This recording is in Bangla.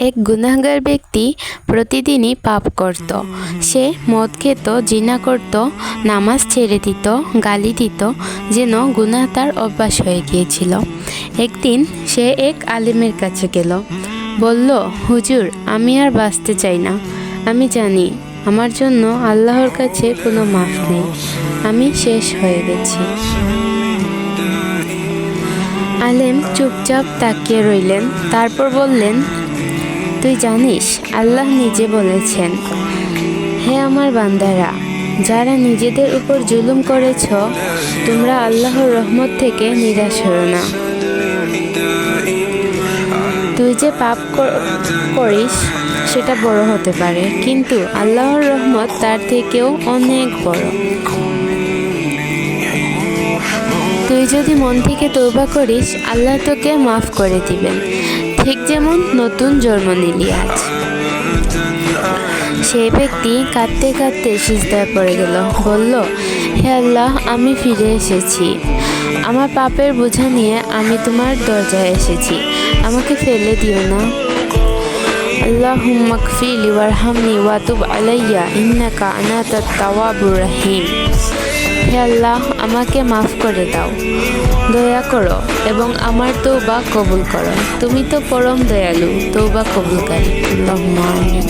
এক গুনাহগার ব্যক্তি প্রতিদিনই পাপ করত। সে মদ খেত, জিনা করত, নামাজ ছেড়ে দিত, গালি দিত, যেন গুনাহ তার অভ্যাস হয়ে গিয়েছিল। একদিন সে এক আলেমের কাছে গেল। বলল, হুজুর, আমি আর বাঁচতে চাই না। আমি জানি আমার জন্য আল্লাহর কাছে কোনো মাফ নেই। আমি শেষ হয়ে গেছি। আলেম চুপচাপ তাকিয়ে রইলেন। তারপর বললেন, তুই জানিস, আল্লাহ নিজে বলেছেন, হে আমার বান্দারা, যারা নিজেদের উপর জুলুম করেছ, তোমরা আল্লাহর রহমত থেকে নিরাশ হও না। তুই যে পাপ করিস সেটা বড় হতে পারে, কিন্তু আল্লাহর রহমত তার থেকেও অনেক বড়। তুই যদি মন থেকে তওবা করিস, আল্লাহ তোকে মাফ করে দিবেন, ঠিক যেমন নতুন জন্ম নিলি আজ। সেই ব্যক্তি কাঁদতে কাঁদতে সিজদায় পড়ে গেল। বলল, হে আল্লাহ, আমি ফিরে এসেছি। আমার পাপের বোঝা নিয়ে আমি তোমার দরজায় এসেছি। আমাকে ফেলে দিও না। আল্লাহুম্মা গফিরলি ওয়ারহামনি ওয়াতুব আলাইয়া ইন্নাকা আনতাত তাওয়াবুর রহিম। হে আল্লাহ, আমাকে মাফ করে দাও, দয়া করো এবং আমার তওবা কবুল করো। তুমি তো পরম দয়ালু, তওবা কবুলকারী। আল্লাহুম্মা আমিন।